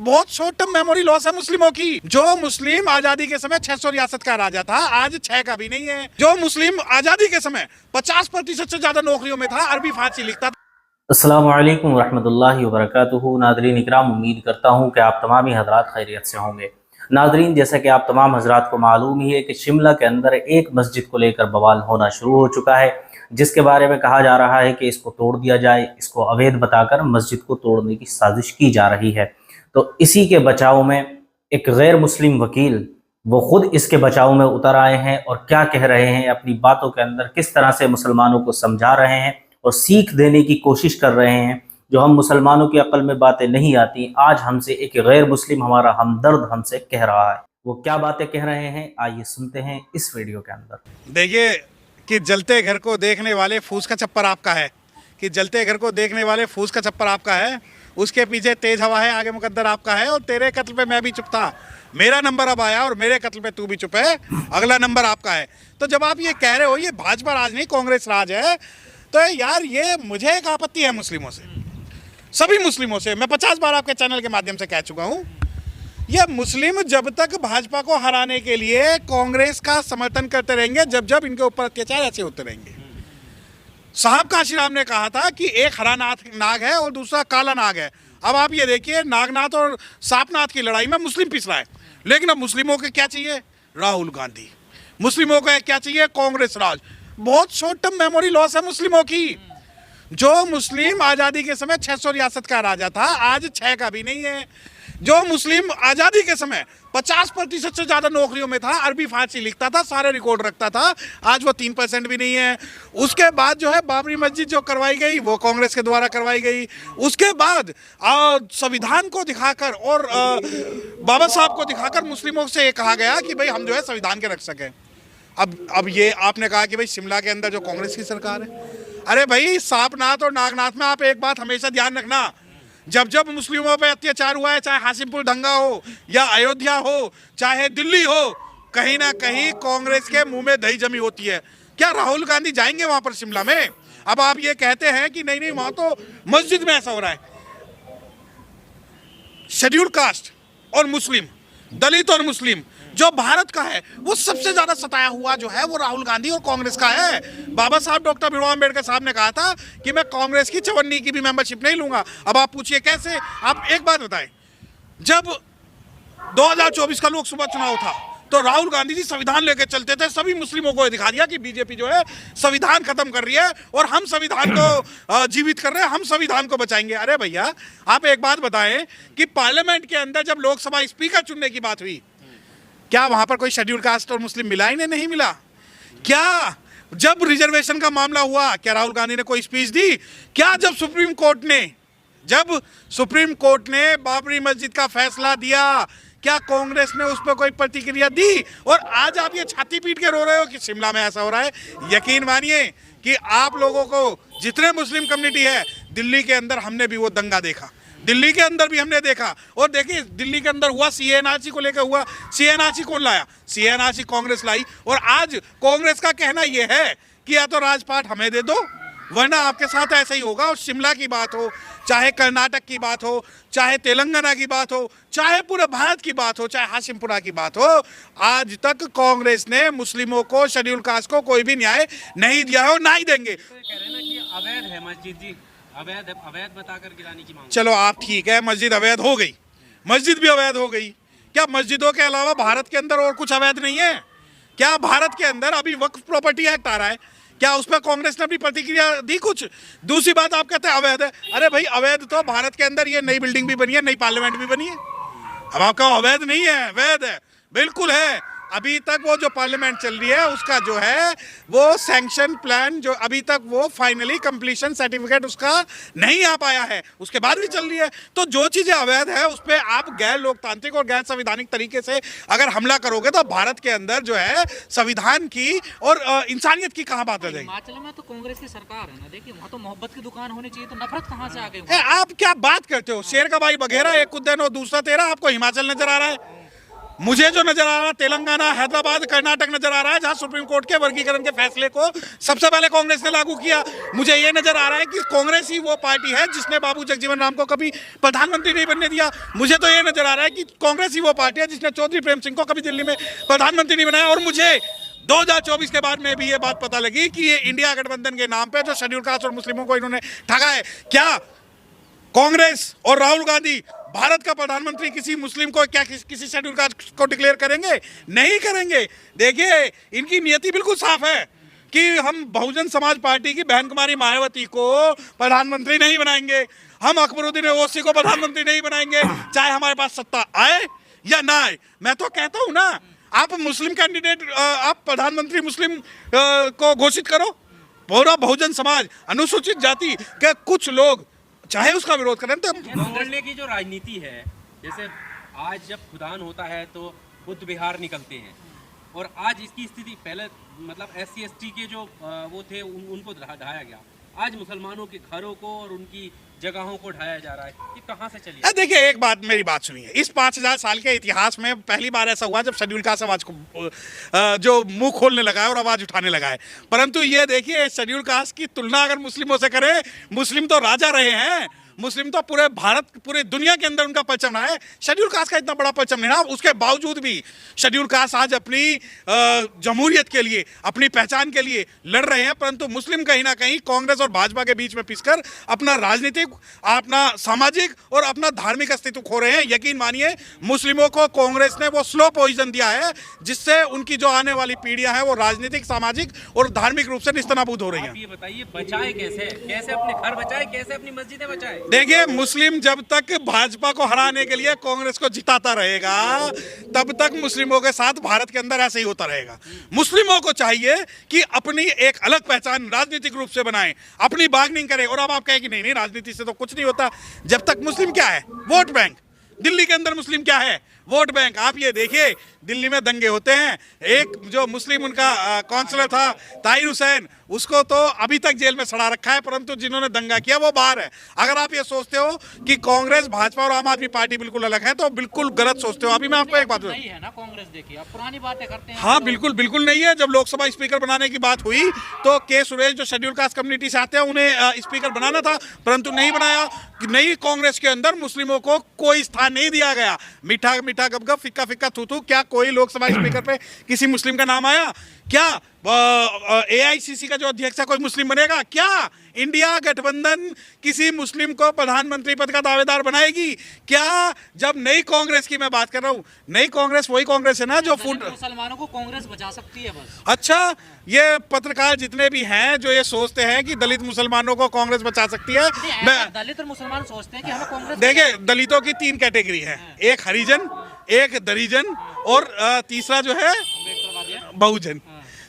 बहुत short term memory loss है मुस्लिमों की। जो मुस्लिम आजादी के समय 600 रियासत का राजा था, आज 6 का भी नहीं है। जो मुस्लिम आजादी के समय 50% से ज्यादा नौकरियों में था, अरबी फारसी लिखता था। अस्सलामु अलैकुम रहमतुल्लाहि व बरकातुहू। नादरीन इकराम, उम्मीद करता हूँ कि आप तमाम ही हजरात खैरियत से होंगे। नादरीन, जैसा कि आप तमाम हजरात को मालूम ही है कि शिमला के अंदर एक मस्जिद को लेकर बवाल होना शुरू हो चुका है, जिसके बारे में कहा जा रहा है कि इसको तोड़ दिया जाए। इसको अवैध बताकर मस्जिद को तोड़ने की साजिश की जा रही है। तो इसी के बचाव में एक गैर मुस्लिम वकील वो खुद इसके बचाव में उतर आए हैं और क्या कह रहे हैं, अपनी बातों के अंदर किस तरह से मुसलमानों को समझा रहे हैं और सीख देने की कोशिश कर रहे हैं। जो हम मुसलमानों की अक्ल में बातें नहीं आती, आज हमसे एक गैर मुस्लिम, हमारा हमदर्द, हमसे कह रहा है। वो क्या बातें कह रहे हैं, आइए सुनते हैं इस वीडियो के अंदर। देखिए कि जलते घर को देखने वाले फूस का छप्पर आपका है, कि जलते घर को देखने वाले फूस का छप्पर आपका है। उसके पीछे तेज हवा है, आगे मुकद्दर आपका है। और तेरे कत्ल पे मैं भी चुप था, मेरा नंबर अब आया और मेरे कत्ल पे तू भी चुप है, अगला नंबर आपका है। तो जब आप ये कह रहे हो ये भाजपा राज नहीं कांग्रेस राज है, तो यार ये मुझे एक आपत्ति है मुस्लिमों से, सभी मुस्लिमों से। मैं 50 बार आपके चैनल के माध्यम से कह चुका हूँ, ये मुस्लिम जब तक भाजपा को हराने के लिए कांग्रेस का समर्थन करते रहेंगे, जब जब इनके ऊपर अत्याचार ऐसे होते रहेंगे। साहब काशीराम ने कहा था कि एक हरा नाग है और दूसरा काला नाग है। अब आप ये देखिए, नागनाथ और सांपनाथ की लड़ाई में मुस्लिम पिस रहा है, लेकिन अब मुस्लिमों को क्या चाहिए? राहुल गांधी। मुस्लिमों को क्या चाहिए? कांग्रेस राज। बहुत शॉर्ट टर्म मेमोरी लॉस है मुस्लिमों की। जो मुस्लिम आजादी के समय 600 रियासत का राजा था, आज 6 का भी नहीं है। जो मुस्लिम आजादी के समय 50% से ज्यादा नौकरियों में था, अरबी फारसी लिखता था, सारे रिकॉर्ड रखता था, आज वो 3% भी नहीं है। उसके बाद जो है बाबरी मस्जिद जो करवाई गई वो कांग्रेस के द्वारा करवाई गई। उसके बाद संविधान को दिखाकर और बाबा साहब को दिखाकर मुस्लिमों से ये कहा गया कि भाई हम जो है संविधान के रक्षक हैं। अब ये आपने कहा कि भाई शिमला के अंदर जो कांग्रेस की सरकार है, अरे भाई सांपनाथ और नागनाथ में आप एक बात हमेशा ध्यान रखना, जब जब मुस्लिमों पे अत्याचार हुआ है, चाहे हासिमपुर दंगा हो या अयोध्या हो, चाहे दिल्ली हो, कहीं ना कहीं कांग्रेस के मुंह में दही जमी होती है। क्या राहुल गांधी जाएंगे वहां पर शिमला में? अब आप ये कहते हैं कि नहीं नहीं वहां तो मस्जिद में ऐसा हो रहा है। शेड्यूल कास्ट और मुस्लिम, दलित और मुस्लिम जो भारत का है, वो सबसे ज्यादा सताया हुआ जो है वो राहुल गांधी और कांग्रेस का है। बाबा साहब डॉक्टर भीमराव अम्बेडकर साहब ने कहा था कि मैं कांग्रेस की 54 की भी मेंबरशिप नहीं लूंगा। अब आप पूछिए कैसे? आप एक बात बताएं, जब 2024 का लोकसभा चुनाव था तो राहुल गांधी जी संविधान लेके चलते थे, सभी मुस्लिमों को दिखा दिया कि बीजेपी जो है संविधान खत्म कर रही है और हम संविधान को जीवित कर रहे हैं, हम संविधान को बचाएंगे। अरे भैया आप एक बात बताएं कि पार्लियामेंट के अंदर जब लोकसभा स्पीकर चुनने की बात हुई, क्या वहां पर कोई शेड्यूल कास्ट और मुस्लिम मिला? ही नहीं मिला। क्या जब रिजर्वेशन का मामला हुआ, क्या राहुल गांधी ने कोई स्पीच दी? क्या जब सुप्रीम कोर्ट ने बाबरी मस्जिद का फैसला दिया, क्या कांग्रेस ने उस पर कोई प्रतिक्रिया दी? और आज आप ये छाती पीट के रो रहे हो कि शिमला में ऐसा हो रहा है। यकीन मानिए कि आप लोगों को, जितने मुस्लिम कम्युनिटी है, दिल्ली के अंदर हमने भी वो दंगा देखा, दिल्ली के अंदर भी हमने देखा। और देखिए दिल्ली के अंदर हुआ सीएनआरसी को लेकर हुआ, सीएनआरसी कौन लाया? सीएनआरसी कांग्रेस लाई। और आज कांग्रेस का कहना यह है कि या तो राजपाट हमें दे दो, वरना आपके साथ ऐसा ही होगा। और शिमला की बात हो, चाहे कर्नाटक की बात हो, चाहे तेलंगाना की बात हो, चाहे पूरे भारत की बात हो, चाहे हाशिमपुरा की बात हो, आज तक कांग्रेस ने मुस्लिमों को, शेड्यूल कास्ट को कोई भी न्याय नहीं दिया है और ना ही देंगे। तो कह रहे हैं ना कि अवैध है मस्जिद जी, अवैध बताकर गिराने की मांग। चलो आप ठीक है, मस्जिद अवैध हो गई, मस्जिद भी अवैध हो गई। क्या मस्जिदों के अलावा भारत के अंदर और कुछ अवैध नहीं है? क्या भारत के अंदर अभी वक्फ प्रॉपर्टी एक्ट आ रहा है, क्या उस पर कांग्रेस ने अपनी प्रतिक्रिया दी कुछ? दूसरी बात आप कहते हैं अवैध है। अरे भाई अवैध तो भारत के अंदर ये नई बिल्डिंग भी बनी है, नई पार्लियामेंट भी बनी है। अब आपका अवैध नहीं है, वैध है, बिल्कुल है। अभी तक वो जो पार्लियामेंट चल रही है उसका जो है वो सैंक्शन प्लान जो अभी तक वो फाइनली कंप्लीशन सर्टिफिकेट उसका नहीं आ पाया है, उसके बाद भी चल रही है। तो जो चीजें अवैध है उस पर आप गैर लोकतांत्रिक और गैर संवैधानिक तरीके से अगर हमला करोगे तो भारत के अंदर जो है संविधान की और इंसानियत की कहाँ बात रह जाएगी? हिमाचल में तो कांग्रेस की सरकार है ना, देखिए वहाँ तो मोहब्बत की दुकान होनी चाहिए, तो नफरत कहाँ से आ गई? आप क्या बात करते हो? शेर का भाई बघेरा, एक उद्दैन और दूसरा तेरा, आपको हिमाचल नजर आ रहा है? मुझे जो नजर आ रहा है तेलंगाना, हैदराबाद, कर्नाटक नजर आ रहा है जहां सुप्रीम कोर्ट के वर्गीकरण के फैसले को सबसे पहले कांग्रेस ने लागू किया। मुझे ये नजर आ रहा है कि कांग्रेस ही वो पार्टी है जिसने बाबू जगजीवन राम को कभी प्रधानमंत्री नहीं बनने दिया। मुझे तो ये नजर आ रहा है कि कांग्रेस ही वो पार्टी है जिसने चौधरी प्रेम सिंह को कभी दिल्ली में प्रधानमंत्री नहीं बनाया। और मुझे 2024 के बाद में भी ये बात पता लगी कि ये इंडिया गठबंधन के नाम पे जो शेड्यूल कास्ट और मुस्लिमों को इन्होंने ठगा है। क्या कांग्रेस और राहुल गांधी भारत का प्रधानमंत्री किसी मुस्लिम को क्या किसी शेड्यूल कास्ट को डिक्लेयर करेंगे? नहीं करेंगे। देखिए इनकी नियति बिल्कुल साफ है कि हम बहुजन समाज पार्टी की बहन कुमारी मायावती को प्रधानमंत्री नहीं बनाएंगे, हम अकबरुद्दीन ओवैसी को प्रधानमंत्री नहीं बनाएंगे, चाहे हमारे पास सत्ता आए या ना आए। मैं तो कहता हूं ना, आप मुस्लिम कैंडिडेट, आप प्रधानमंत्री मुस्लिम को घोषित करो। पूरा बहुजन समाज, अनुसूचित जाति के कुछ लोग चाहे उसका विरोध करें तो मोहल्ले की जो राजनीति है, जैसे आज जब खुदान होता है तो बुद्ध विहार निकलते हैं, और आज इसकी स्थिति पहले मतलब SC ST के जो वो थे उनको ढाया गया, आज मुसलमानों के घरों को और उनकी जगहों को ढाया जा रहा है। ये कहाँ से चली? देखिए एक बात, मेरी बात सुनिए, इस 5000 साल के इतिहास में पहली बार ऐसा हुआ जब शेड्यूल कास्ट आवाज को जो मुंह खोलने लगा है और आवाज उठाने लगा है। परंतु ये देखिए शेड्यूल कास्ट की तुलना अगर मुस्लिमों से करें, मुस्लिम तो राजा रहे हैं, मुस्लिम तो पूरे भारत, पूरे दुनिया के अंदर उनका परचम रहा है। शेड्यूल कास्ट का इतना बड़ा परचम नहीं रहा, उसके बावजूद भी शेड्यूल कास्ट आज अपनी जमहूरियत के लिए, अपनी पहचान के लिए लड़ रहे हैं। परंतु मुस्लिम कहीं ना कहीं कांग्रेस और भाजपा के बीच में पिसकर अपना राजनीतिक, अपना सामाजिक और अपना धार्मिक अस्तित्व खो रहे हैं। यकीन मानिए मुस्लिमों को कांग्रेस ने वो स्लो पॉइजन दिया है जिससे उनकी जो आने वाली पीढ़ियां हैं वो राजनीतिक, सामाजिक और धार्मिक रूप से निस्तनाबूद हो रही हैं। ये बताइए बचाए कैसे? कैसे अपने घर बचाए, कैसे अपनी मस्जिदें बचाए? देखिए मुस्लिम जब तक भाजपा को हराने के लिए कांग्रेस को जिताता रहेगा तब तक मुस्लिमों के साथ भारत के अंदर ऐसे ही होता रहेगा। मुस्लिमों को चाहिए कि अपनी एक अलग पहचान राजनीतिक रूप से बनाएं, अपनी बार्गेनिंग करें। और अब आप कहें कि नहीं नहीं राजनीति से तो कुछ नहीं होता, जब तक मुस्लिम क्या है? Vote bank. दिल्ली के अंदर मुस्लिम क्या है? Vote bank. आप ये देखिए दिल्ली में दंगे होते हैं, एक जो मुस्लिम उनका काउंसलर था ताहिर हुसैन, उसको तो अभी तक जेल में सड़ा रखा है, परंतु जिन्होंने दंगा किया वो बाहर है। अगर आप ये सोचते हो कि कांग्रेस, भाजपा और आम आदमी पार्टी बिल्कुल अलग है तो बिल्कुल गलत सोचते हो। अभी मैं आपको एक बात नहीं है ना, कांग्रेस देखिए आप पुरानी बातें करते हैं। हाँ बिल्कुल बिल्कुल नहीं है। जब लोकसभा स्पीकर बनाने की बात हुई तो के सुरेश जो शेड्यूल कास्ट कम्युनिटी से आते हैं उन्हें स्पीकर बनाना था, परंतु नहीं बनाया। नई कांग्रेस के अंदर मुस्लिमों को कोई स्थान नहीं दिया गया। मीठा मीठा गपगप, फिक्का फिक्का थू थू। क्या कोई लोकसभा स्पीकर पे किसी मुस्लिम का नाम आया? क्या AICC का जो अध्यक्ष है कोई मुस्लिम बनेगा? क्या इंडिया गठबंधन किसी मुस्लिम को प्रधानमंत्री पद का दावेदार बनाएगी? क्या? जब नई कांग्रेस की मैं बात कर रहा हूँ, नई कांग्रेस वही कांग्रेस है ना जो मुसलमानों को कांग्रेस बचा सकती है बस। अच्छा, ये पत्रकार जितने भी हैं जो ये सोचते हैं कि दलित मुसलमानों को कांग्रेस बचा सकती है, दलित और मुसलमान सोचते हैं कि हमें कांग्रेस। देखिए दलितों की 3 कैटेगरी है, एक हरिजन, एक दरिजन और तीसरा जो है बहुजन।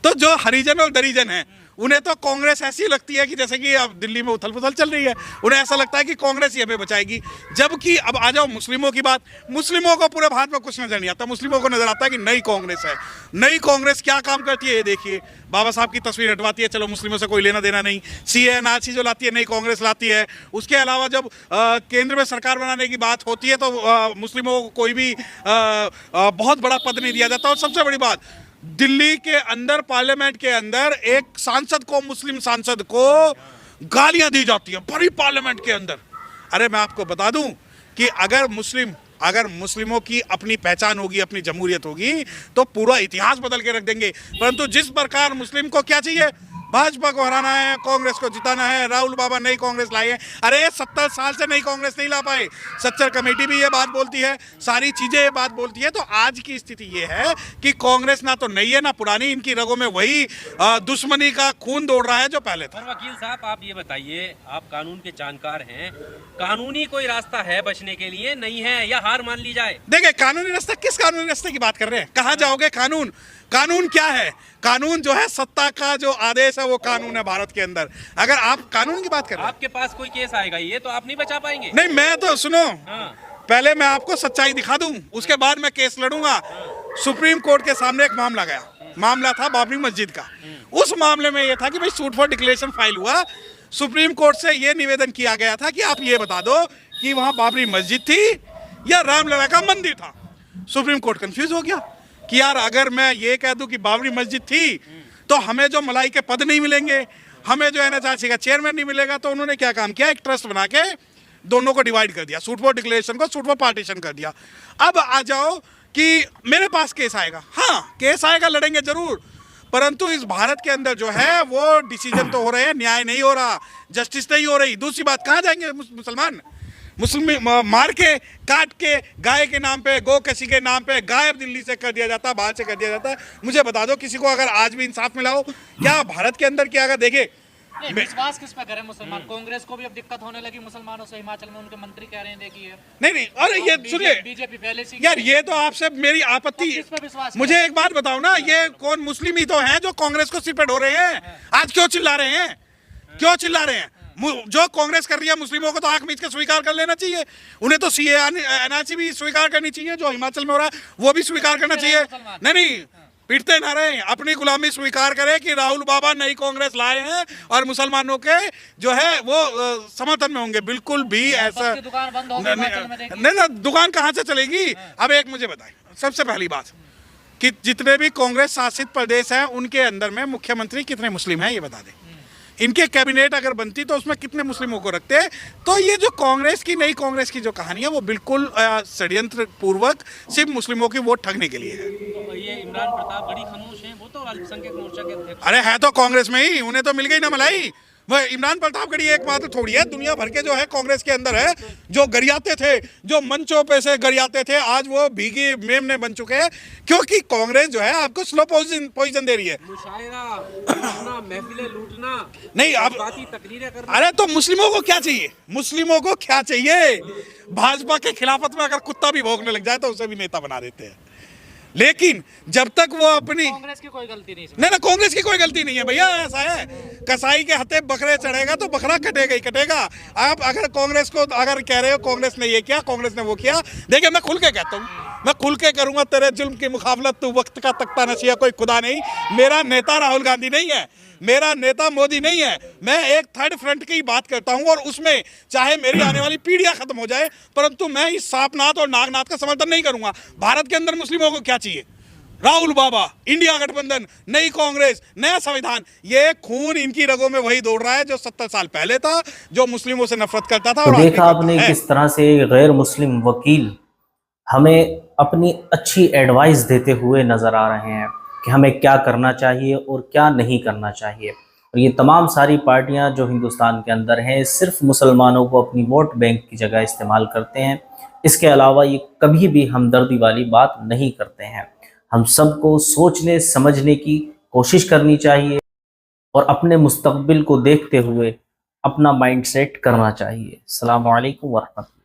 तो जो हरिजन और दरिजन है उन्हें तो कांग्रेस ऐसी लगती है कि जैसे कि अब दिल्ली में उथल पुथल चल रही है, उन्हें ऐसा लगता है कि कांग्रेस ही हमें बचाएगी। जबकि अब आ जाओ मुस्लिमों की बात, मुस्लिमों को पूरे भारत में कुछ नजर नहीं आता। मुस्लिमों को नजर आता है कि नई कांग्रेस है। नई कांग्रेस क्या काम करती है ये देखिए, बाबा साहब की तस्वीर हटवाती है, चलो मुस्लिमों से कोई लेना देना नहीं। CA जो लाती है नई कांग्रेस लाती है। उसके अलावा जब केंद्र में सरकार बनाने की बात होती है तो मुस्लिमों को कोई भी बहुत बड़ा पद नहीं दिया जाता। और सबसे बड़ी बात, दिल्ली के अंदर पार्लियामेंट के अंदर एक सांसद को, मुस्लिम सांसद को गालियां दी जाती हैं पूरी पार्लियामेंट के अंदर। अरे मैं आपको बता दूं कि अगर मुस्लिमों की अपनी पहचान होगी, अपनी जमहूरियत होगी तो पूरा इतिहास बदल के रख देंगे। परंतु जिस प्रकार मुस्लिम को क्या चाहिए? भाजपा को हराना है, कांग्रेस को जिताना है, राहुल बाबा नई कांग्रेस लाई है। अरे 70 साल से नई कांग्रेस नहीं ला पाए। सच्चर कमेटी भी ये बात बोलती है, सारी चीजें ये बात बोलती है। तो आज की स्थिति ये है कि कांग्रेस ना तो नई है ना पुरानी, इनकी रगों में वही दुश्मनी का खून दौड़ रहा है जो पहले था। वकील साहब आप ये बताइए, आप कानून के जानकार हैं, कानूनी कोई रास्ता है बचने के लिए? नहीं है या हार मान ली जाए? देखिए कानूनी रास्ता, किस कानूनी रास्ते की बात कर रहे हैं? कहाँ जाओगे? कानून क्या है? कानून जो है सत्ता का जो आदेश है वो कानून है भारत के अंदर। अगर आप कानून की बात कर रहे हैं, आपके पास कोई केस आएगा ये तो आप नहीं बचा पाएंगे। नहीं, मैं तो सुनो, पहले मैं आपको सच्चाई दिखा दूं, उसके बाद मैं केस लड़ूंगा। सुप्रीम कोर्ट के सामने एक मामला गया, मामला था बाबरी मस्जिद का। उस मामले में यह था कि भाई सूट फॉर डिक्लेरेशन फाइल हुआ। सुप्रीम कोर्ट से यह निवेदन किया गया था कि आप ये बता दो कि वहां बाबरी मस्जिद थी या रामलला का मंदिर था। सुप्रीम कोर्ट कंफ्यूज हो गया कि यार अगर मैं ये कह दूं कि बाबरी मस्जिद थी तो हमें जो मलाई के पद नहीं मिलेंगे, हमें जो NHRC का चेयरमैन नहीं मिलेगा, तो उन्होंने क्या काम किया, एक ट्रस्ट बना के दोनों को डिवाइड कर दिया, सूट फॉर डिक्लेरेशन को सूट फॉर पार्टीशन कर दिया। अब आ जाओ कि मेरे पास केस आएगा, हाँ केस आएगा, लड़ेंगे जरूर, परंतु इस भारत के अंदर जो है वो डिसीजन तो हो रहे हैं, न्याय नहीं हो रहा, जस्टिस नहीं हो रही। दूसरी बात, कहाँ जाएंगे मुसलमान? मुस्लिम मार के, काट के, गाय के नाम पे, गौ कसी के नाम पे गायब दिल्ली से कर दिया जाता है, बाहर से कर दिया जाता है। मुझे बता दो किसी को अगर आज भी इंसाफ मिला हो क्या भारत के अंदर? क्या अगर देखे विश्वास किस पे करें मुसलमान? कांग्रेस को भी अब दिक्कत होने लगी मुसलमानों से, हिमाचल में उनके मंत्री कह रहे हैं देखिए। नहीं, अरे ये सुनिए बीजेपी पहले से यार, ये तो आपसे मेरी आपत्ति, किस पे विश्वास मुझे एक बात बताओ ना, ये कौन मुस्लिम ही तो हैं जो कांग्रेस को सिर पे ढो रहे हैं? आज क्यों चिल्ला रहे हैं? क्यों चिल्ला रहे हैं? जो कांग्रेस कर रही है मुस्लिमों को तो आंख मीच के स्वीकार कर लेना चाहिए। उन्हें तो CAA NRC भी स्वीकार करनी चाहिए, जो हिमाचल में हो रहा है वो भी स्वीकार करना चाहिए। नहीं, पिटते ना रहे, अपनी गुलामी स्वीकार करें कि राहुल बाबा नई कांग्रेस लाए हैं और मुसलमानों के जो है वो समर्थन में होंगे। बिल्कुल भी ऐसा दुकान बंद हो नहीं ना, दुकान कहाँ से चलेगी? अब एक मुझे बताएं, सबसे पहली बात कि जितने भी कांग्रेस शासित प्रदेश हैं उनके अंदर में मुख्यमंत्री कितने मुस्लिम हैं ये बता दें। इनके कैबिनेट अगर बनती तो उसमें कितने मुस्लिमों को रखते? तो ये जो कांग्रेस की, नई कांग्रेस की जो कहानी है वो बिल्कुल षड्यंत्र पूर्वक सिर्फ मुस्लिमों की वोट ठगने के लिए है। तो ये इमरान प्रताप बड़ी खामोश हैं, वो तो अल्पसंख्यक मोर्चा के अध्यक्ष। अरे है तो कांग्रेस में ही, उन्हें तो मिल गई ना मलाई। वह इमरान प्रतापगढ़ी एकमात्र थोड़ी है, दुनिया भर के जो है कांग्रेस के अंदर है, जो गरियाते थे, जो मंचों पे से गरियाते थे, आज वो भीगी मेमने बन चुके हैं, क्योंकि कांग्रेस जो है आपको स्लो पोजीशन दे रही है। मुशायरा लूटना, महफिलें लूटना, नहीं अब बाती तकरीरें करना। अरे तो मुस्लिमों को क्या चाहिए? मुस्लिमों को क्या चाहिए? भाजपा के खिलाफत में अगर कुत्ता भी भौंकने लग जाए तो उसे भी नेता बना देते हैं। लेकिन जब तक वो अपनी, कांग्रेस की कोई गलती नहीं ना कांग्रेस की कोई गलती नहीं है भैया, ऐसा है कसाई के हथे बकरे चढ़ेगा तो बकरा कटेगा ही कटेगा। आप अगर कांग्रेस को अगर कह रहे हो कांग्रेस ने ये किया, कांग्रेस ने वो किया, देखिए मैं खुल के कहता हूँ, मैं खुल के करूंगा तेरे जुल्म की मुखावलत, तू वक्त का तख्ता नशिया, कोई खुदा नहीं। मेरा नेता राहुल गांधी नहीं है, मेरा नेता मोदी नहीं है, मैं एक थर्ड फ्रंट की बात करता हूं, और उसमें चाहे मेरी आने वाली पीढ़ियां खत्म हो जाए, परंतु मैं इस सांपनाथ और नागनाथ का समर्थन नहीं करूंगा। भारत के अंदर मुस्लिमों को क्या चाहिए? राहुल बाबा, इंडिया गठबंधन, नई कांग्रेस, नया संविधान। ये खून इनकी रगों में वही दौड़ रहा है जो 70 साल पहले था, जो मुस्लिमों से नफरत करता था। तो और देखा आपने किस तरह से गैर मुस्लिम वकील हमें अपनी अच्छी एडवाइस देते हुए नजर आ रहे हैं कि हमें क्या करना चाहिए और क्या नहीं करना चाहिए। और ये तमाम सारी पार्टियां जो हिंदुस्तान के अंदर हैं सिर्फ मुसलमानों को अपनी वोट बैंक की जगह इस्तेमाल करते हैं। इसके अलावा ये कभी भी हमदर्दी वाली बात नहीं करते हैं। हम सबको सोचने समझने की कोशिश करनी चाहिए और अपने मुस्तकबिल को देखते हुए अपना माइंड सेट करना चाहिए। अस्सलामु अलैकुम व रहमतुल्लाह।